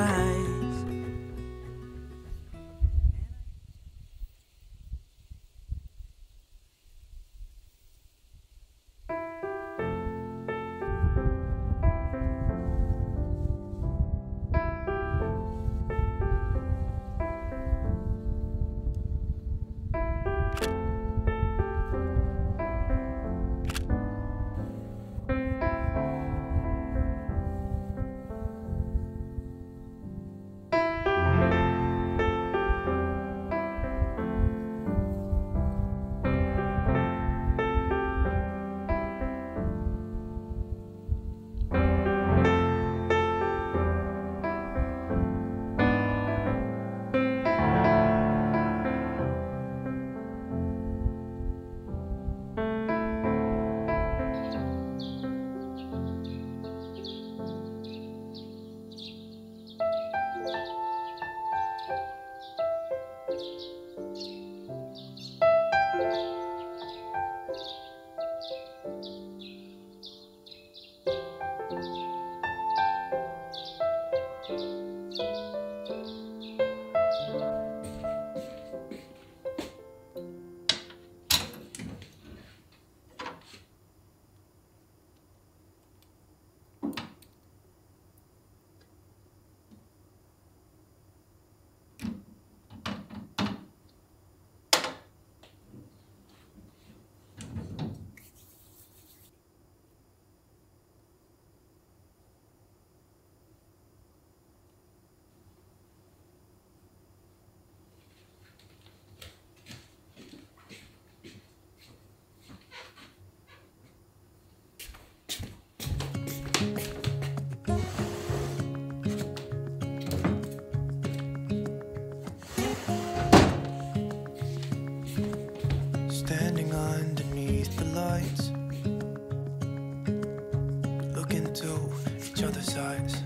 eyes. Standing underneath the lights, look into each other's eyes.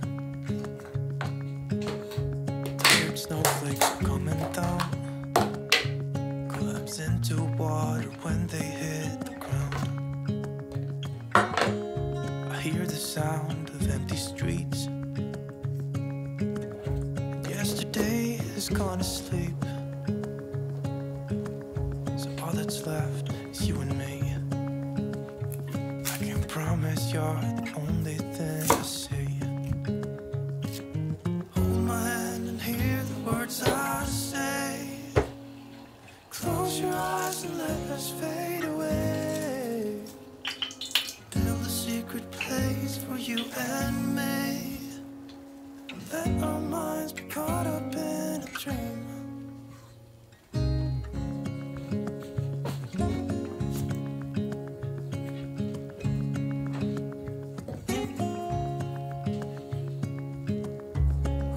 Weird snowflakes coming down, collapse into water when they hit the ground. I hear the sound of empty streets. Yesterday has gone to sleep. All that's left is you and me. I can promise you're the only thing I see. Hold my hand and hear the words I say. Close your eyes and let us fade away. Build a secret place for you and me. Let our minds be caught up in a dream.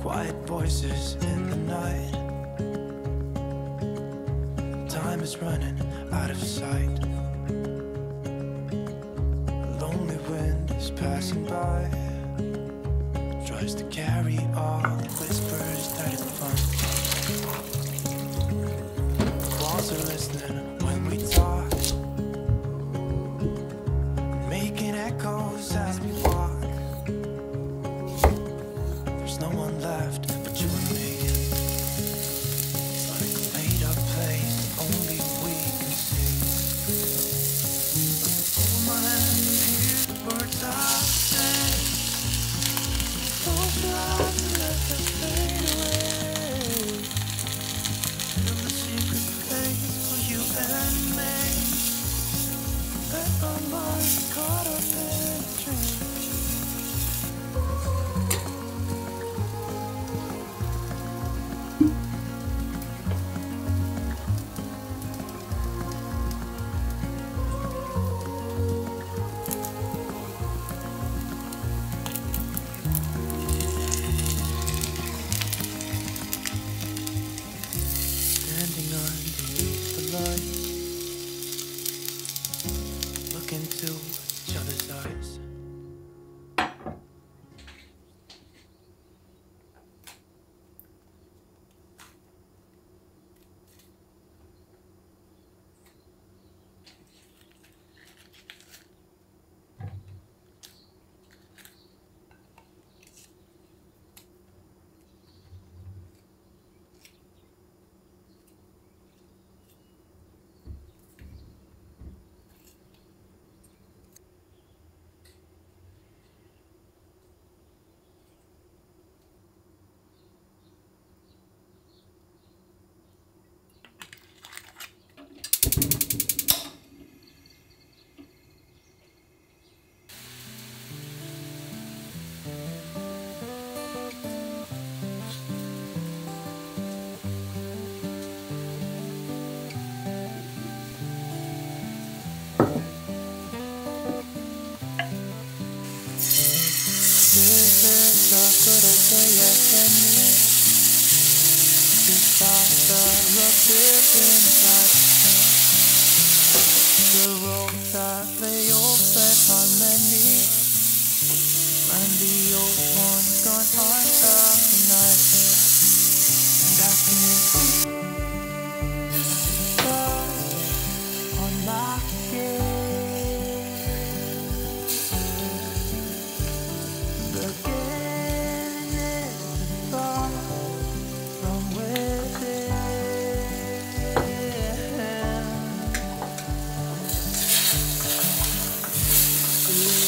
Quiet voices in the night. Time is running out of sight. A lonely wind is passing by. Tries to carry all the whispers that it finds. Walls are listening when we talk, making echoes as we walk. There's no one left but you and me. It's like a made-up place that only we can see. Hold my hand and hear the words I say. Close your eyes and let them fade away. Build a secret place for you and me. Let our minds be caught up in a dream. live inside. The roads that lay open are many, and the old ones gone under the night. And I can feel on my skin. Beginning to fall from within.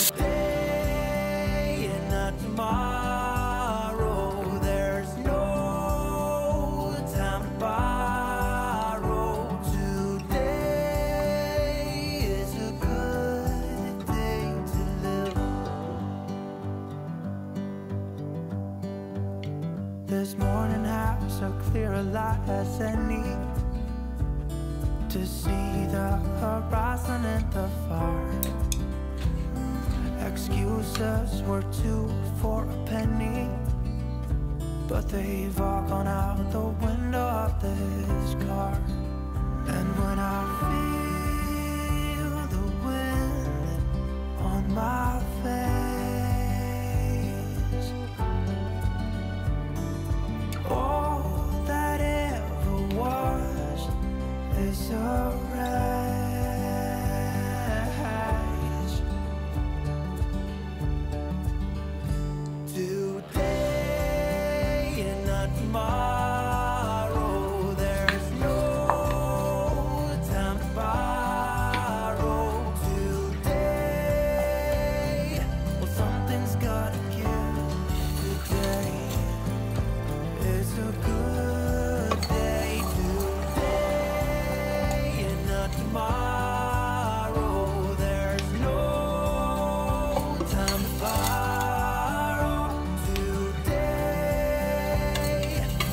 Today and not tomorrow. There's no time to borrow. Today is a good day to live. This morning has so clear a light as any, to see the horizon in the far. Excuses were 2 for a penny, but they've all gone out the window of this car. And when I feel the wind on my face, all that ever was is a wreck. Today and not tomorrow. There's no time to borrow. Today, well, something's gotta give. Today is a good day. Today and not tomorrow. There's no time to borrow. Today,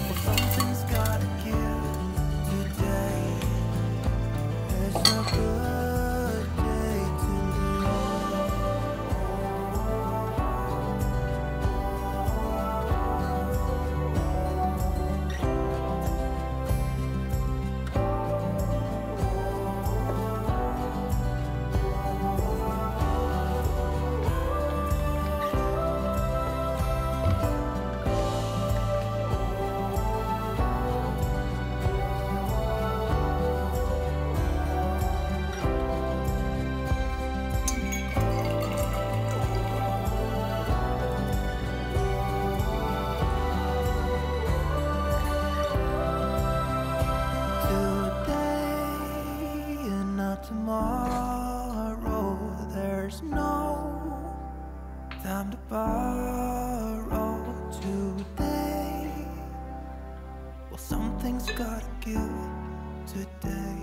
well, something's gotta give. Today is a good day to live. Today and not tomorrow. There's no time to borrow. Today, well, something's gotta give. Today.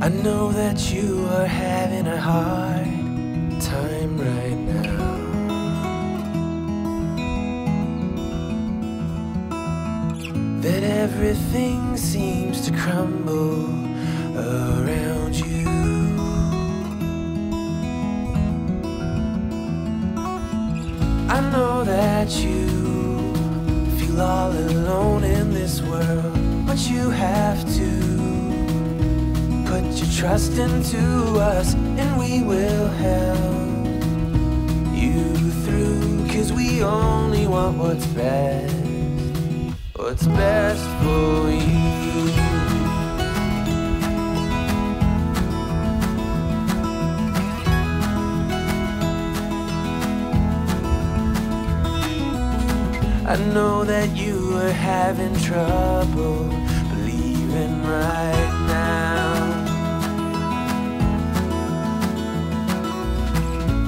I know that you are having a hard time right now. That everything seems to crumble around you. I know that you feel all alone in this world, but you have to put your trust into us, and we will help you through. 'Cause we only want what's best for you. I know that you are having trouble believing right now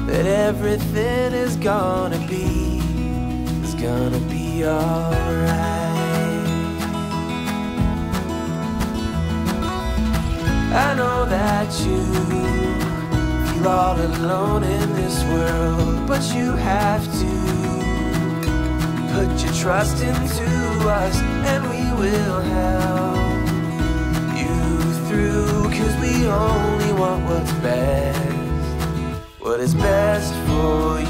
that everything is gonna be alright. I know that you feel all alone in this world, but you have to put your trust into us, and we will help you through. 'Cause we only want what is best for you.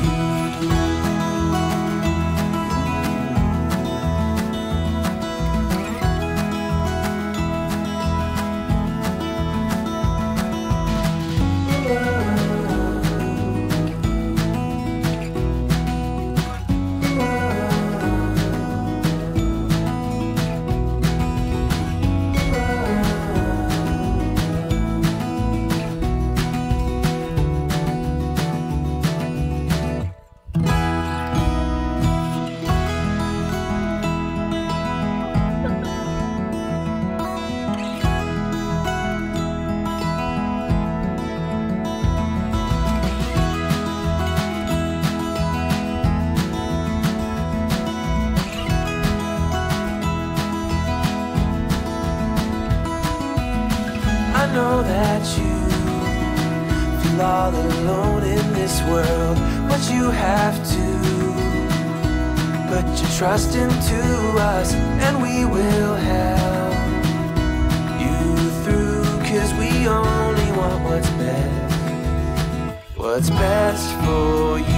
I know that you feel all alone in this world, but you have to put your trust into us, and we will help you through. 'Cause we only want what's best for you.